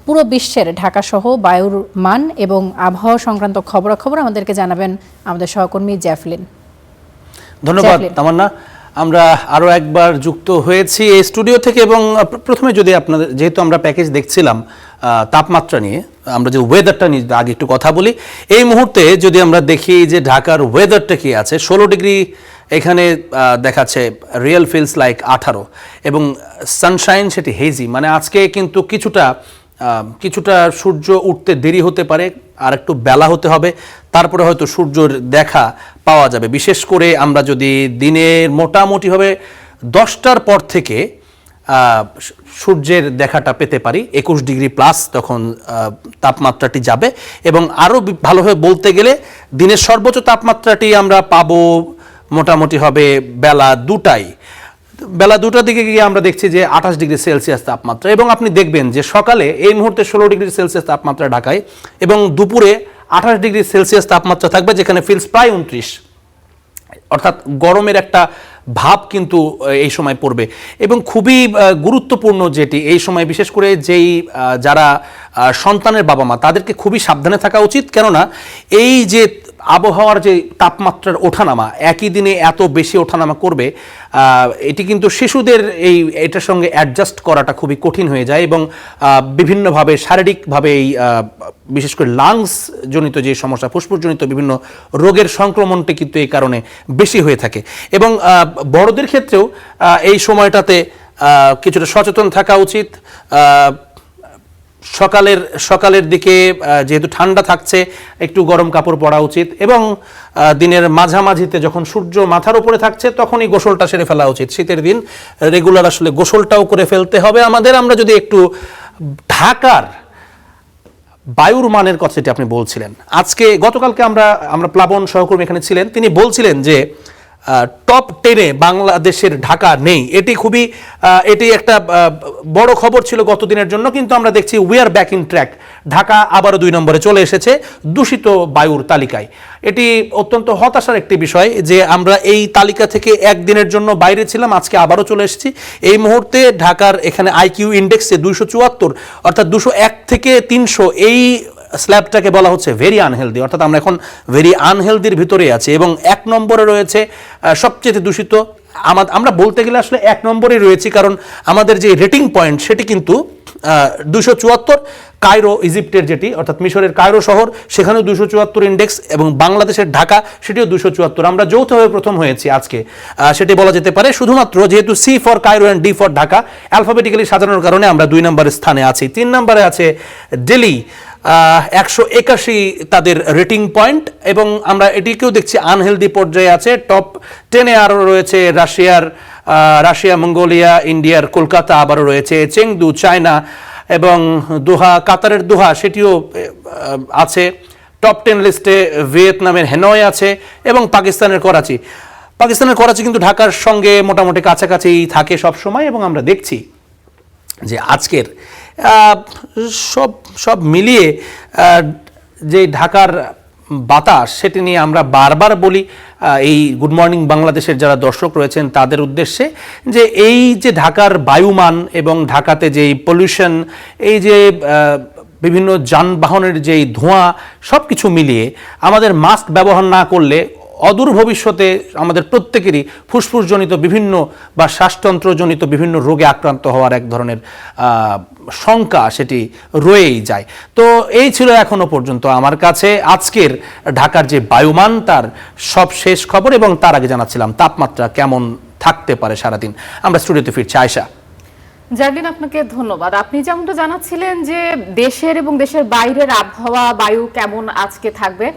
পুরো বিশ্বের ঢাকাসহ বায়ুর মান এবং আবহাওয়া সংক্রান্ত খবরাখবর আমাদেরকে জানাবেন আমাদের সহকর্মী জ্যাফলিন। ধন্যবাদ তামান্না। আমরা আরও একবার যুক্ত হয়েছি এই স্টুডিও থেকে এবং প্রথমে যদি আপনাদের, যেহেতু আমরা প্যাকেজ দেখছিলাম তাপমাত্রা নিয়ে, আমরা যে ওয়েদারটা নিয়ে আগে একটু কথা বলি। এই মুহূর্তে যদি আমরা দেখি যে ঢাকার ওয়েদারটা কি আছে, 16 ডিগ্রি এখানে দেখাচ্ছে, রিয়েল ফিলস লাইক 18, এবং সানশাইন সেটি হেজি, মানে আজকে কিন্তু কিছুটা সূর্য উঠতে দেরি হতে পারে, আর একটু বেলা হতে হবে, তারপরে হয়তো সূর্যের দেখা পাওয়া যাবে। বিশেষ করে আমরা যদি দিনের মোটামুটিভাবে 10টার পর থেকে সূর্যের দেখাটা পেতে পারি, 21 ডিগ্রি প্লাস তখন তাপমাত্রাটি যাবে। এবং আরও ভালোভাবে বলতে গেলে দিনের সর্বোচ্চ তাপমাত্রাটি আমরা পাবো মোটামুটি হবে বেলা 2টার দিকে গিয়ে আমরা দেখছি যে 28 ডিগ্রি সেলসিয়াস তাপমাত্রা। এবং আপনি দেখবেন যে সকালে এই মুহূর্তে 16 ডিগ্রি সেলসিয়াস তাপমাত্রা ঢাকায়, এবং দুপুরে 28 ডিগ্রি সেলসিয়াস তাপমাত্রা থাকবে, যেখানে ফিলস প্রায় 29, অর্থাৎ গরমের একটা ভাব কিন্তু এই সময় পড়বে। এবং খুবই গুরুত্বপূর্ণ যেটি এই সময়, বিশেষ করে যারা সন্তানের বাবা মা, তাদেরকে খুবই সাবধানে থাকা উচিত। কেননা এই যে আবহাওয়ার যে তাপমাত্রার ওঠানামা, একই দিনে এত বেশি ওঠানামা করবে, এটি কিন্তু শিশুদের এটার সঙ্গে অ্যাডজাস্ট করাটা খুবই কঠিন হয়ে যায়, এবং বিভিন্নভাবে শারীরিকভাবে বিশেষ করে লাংস জনিত যে সমস্যা, ফুসফুসজনিত বিভিন্ন রোগের সংক্রমণটি কিন্তু এই কারণে বেশি হয়ে থাকে। এবং বড়দের ক্ষেত্রেও এই সময়টাতে কিছুটা সচেতন থাকা উচিত। সকালের দিকে যেহেতু ঠান্ডা থাকছে, একটু গরম কাপড় পরা উচিত, এবং দিনের মাঝামাঝিতে যখন সূর্য মাথার উপরে থাকছে তখনই গোসলটা সেরে ফেলা উচিত। শীতের দিন রেগুলার আসলে গোসলটাও করে ফেলতে হবে আমাদের। আমরা যদি একটু ঢাকার বায়ুর মানের কথা যেটা আপনি বলছিলেন, গতকালকে আমরা প্লাবন সহকর্মী এখানে ছিলেন, তিনি বলছিলেন যে টপ 10-এ বাংলাদেশের ঢাকা নেই। এটি একটা বড় খবর ছিল গত দিনের জন্য, কিন্তু আমরা দেখছি we are back in track. Dhaka আবারও 2 নম্বরে চলে এসেছে দূষিত বায়ুর তালিকায়। এটি অত্যন্ত হতাশার একটি বিষয় যে আমরা এই তালিকা থেকে একদিনের জন্য বাইরে ছিলাম, আজকে আবারও চলে এসেছি। এই মুহূর্তে ঢাকার এখানে আইকিউ ইন্ডেক্সে 274, অর্থাৎ 201 থেকে 300, এই স্ল্যাবটাকে বলা হচ্ছে ভেরি আনহেলদি, অর্থাৎ আমরা এখন ভেরি আনহেলদির ভিতরে আছি। এবং 1 নম্বরে রয়েছে সবচেয়ে দূষিত। আমরা বলতে গেলে আসলে 1 নম্বরে রয়েছি, কারণ আমাদের যে রেটিং পয়েন্ট সেটি কিন্তু 274। কায়রো, ইজিপ্টের যেটি, অর্থাৎ মিশরের কায়রো শহর, সেখানেও 274 ইন্ডেক্স, এবং বাংলাদেশের ঢাকা সেটিও 274। আমরা যৌথভাবে প্রথম হয়েছি আজকে, সেটি বলা যেতে পারে। শুধুমাত্র যেহেতু C for Cairo and D for Dhaka alphabetically সাজানোর কারণে আমরা 2 নম্বরের স্থানে আছি। 3 নম্বরে আছে দিল্লি, 181 তাদের রেটিং পয়েন্ট, এবং আমরা এটিকেও দেখছি আনহেলদি পর্যায়ে আছে। টপ 10-এ আরও রয়েছে রাশিয়া, মঙ্গোলিয়া, ইন্ডিয়ার কলকাতা আবারও রয়েছে, চেংদু চায়না, এবং দোহা, কাতারের দোহা সেটিও আছে টপ 10 লিস্টে। ভিয়েতনামের হ্যানয় আছে, এবং পাকিস্তানের করাচি কিন্তু ঢাকার সঙ্গে মোটামুটি কাছাকাছি থাকে সব সময়। এবং আমরা দেখছি যে আজকের সব মিলিয়ে যে ঢাকার বাতাস, সেটি নিয়ে আমরা বারবার বলি এই গুড মর্নিং বাংলাদেশের যারা দর্শক রয়েছেন তাদের উদ্দেশ্যে, যে এই যে ঢাকার বায়ুমান এবং ঢাকাতে যেই পলিউশন, এই যে বিভিন্ন যানবাহনের যেই ধোঁয়া, সব কিছু মিলিয়ে আমাদের মাস্ক ব্যবহার না করলে অদূর ভবিষ্যতে আমাদের প্রত্যেকেরই ফুসফুসজনিত বিভিন্ন বা শ্বাসতন্ত্রজনিত বিভিন্ন রোগে আক্রান্ত হওয়ার এক ধরনের শঙ্কা সেটি রয়েই যায়। তো এই ছিল এখনো পর্যন্ত আমার কাছে আজকের ঢাকার যে বায়ুমান, তার সব শেষ খবর, এবং তার আগে জানাচ্ছিলাম তাপমাত্রা কেমন থাকতে পারে সারাদিন। আমরা স্টুডিওতে ফিরছি। আয়শা। জাভলিন, আপনাকে ধন্যবাদ। আপনি যেমনটা জানাচ্ছিলেন যে দেশের এবং দেশের বাইরের আবহাওয়া, বায়ু কেমন আজকে থাকবে,